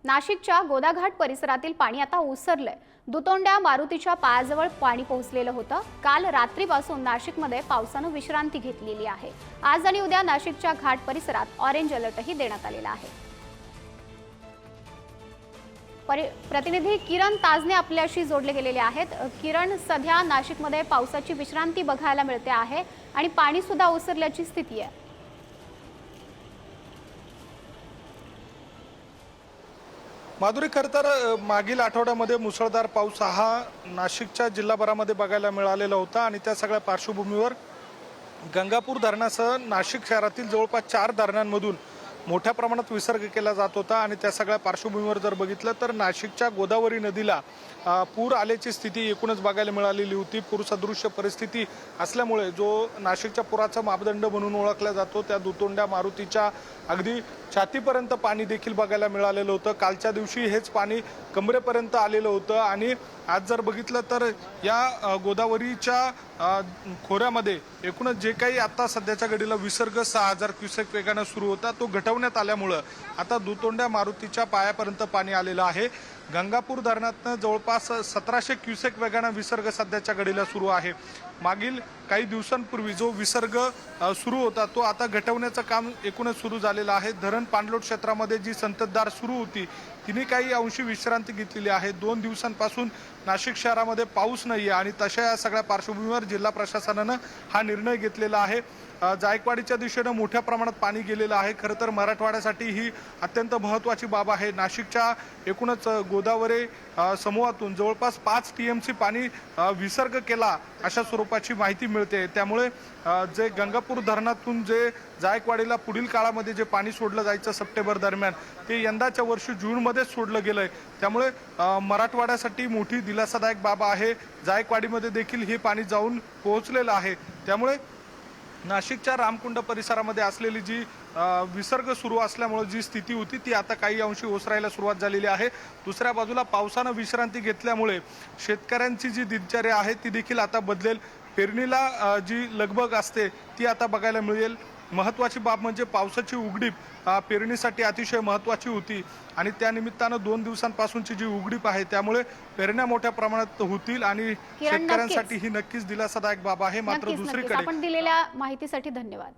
नाशिकच्या गोदाघाट परिसरातील पाणी आता ओसरलंय। दुतोंड्या मारुतीच्या पायाजवळ पाणी पोहोचलेलं होतं। काल रात्रीपासून नाशिकमध्ये पावसानं विश्रांती घेतलेली आहे। आज आणि उद्या नाशिकच्या घाट परिसरात ऑरेंज अलर्टही देण्यात आलेला आहे। प्रतिनिधी किरण ताजने आपल्याशी जोडले गेलेले आहेत। किरण, सध्या नाशिकमध्ये पावसाची विश्रांती बघायला मिळते आहे आणि पाणी सुद्धा ओसरल्याची स्थिती आहे। माधुरी, खरं तर मागील आठवड्यामध्ये मुसळधार पाऊस हा नाशिकच्या जिल्हाभरामध्ये बघायला मिळालेला होता आणि त्या सगळ्या पार्श्वभूमीवर गंगापूर धरणासह नाशिक शहरातील जवळपास 4 धरणांमधून मोठ्या प्रमाणात विसर्ग केला जात होता आणि त्या सगळ्या पार्श्वभूमीवर जर बघितलं तर नाशिकच्या गोदावरी नदीला पूर आल्याची स्थिती एकूणच बघायला मिळालेली होती। पूरसदृश्य परिस्थिती असल्यामुळे जो नाशिकच्या पुराचा मापदंड म्हणून ओळखला जातो त्या दुतोंड्या मारुतीच्या अगदी छातीपर्यंत पाणी देखील बघायला मिळालेलं होतं। कालच्या दिवशी हेच पाणी कमरेपर्यंत आलेलं होतं आणि आज जर बघितलं तर या गोदावरीच्या खोऱ्यामध्ये एकूणच जे काही आता सध्याच्या घडीला विसर्ग 6000 क्युसेक वेगानं सुरू होता तो घटवण्यात आल्यामुळं आता दुतोंड्या मारुतीच्या पायापर्यंत पाणी आलेलं आहे। गंगापूर धरणातनं जवळपास 1700 क्युसेक वेगानं विसर्ग सध्याच्या घडीला सुरू आहे। मागील काही दिवसांपूर्वी जो विसर्ग सुरू होता तो आता घटवण्याचं काम एकूणच सुरू झालेलं आहे। धरण पाणलोट क्षेत्रामध्ये जी संततधार सुरू होती तिने काही अंशी विश्रांती घेतलेली आहे। 2 दिवसांपासून नाशिक शहरामध्ये पाऊस नाहीये आणि तशा या सगळ्या पार्श्वभूमीवर जिल्हा प्रशासनानं हा निर्णय घेतलेला आहे। जायकवाडीच्या दिशेनं मोठ्या प्रमाणात पाणी गेलेलं आहे। खरं तर मराठवाड्यासाठी ही अत्यंत महत्त्वाची बाब आहे। नाशिकच्या एकूणच गोदावरी समूहातून जवळपास 5 TMC पाणी विसर्ग केला अशा स्वरूपाची माहिती मिळते। त्यामुळे जे गंगापूर धरणातून जे जायकवाडीला पुढील काळामध्ये जे पाणी सोडलं जायचं सप्टेंबर दरम्यान ते यंदाच्या वर्षी जूनमध्येच सोडलं गेलंय। त्यामुळे मराठवाड्यासाठी मोठी दिलासादायक बाब आहे। जायकवाडीमध्ये देखील हे पाणी जाऊन पोहोचलेलं आहे। त्यामुळे नाशिकच्या रामकुंड परिसरामध्ये असलेली जी विसर्ग सुरू असल्यामुळे जी स्थिती होती ती आता काही अंशी ओसरायला सुरुवात झालेली आहे। दुसऱ्या बाजूला पावसानं विश्रांती घेतल्यामुळे शेतकऱ्यांची जी दिनचर्या आहे ती देखील आता बदलेल। पेरणीला जी लगबग असते ती आता बघायला मिळेल। महत्त्वाची बाब म्हणजे पावसाची उघडीप पेरणीसाठी अतिशय महत्त्वाची होती आणि त्या निमित्तानं 2 दिवसांपासूनची जी उघडीप आहे त्यामुळे पेरण्या मोठ्या प्रमाणात होतील आणि शेतकऱ्यांसाठी ही नक्कीच दिलासादायक बाब आहे। मात्र दुसरीकडे आपण दिलेल्या माहितीसाठी धन्यवाद।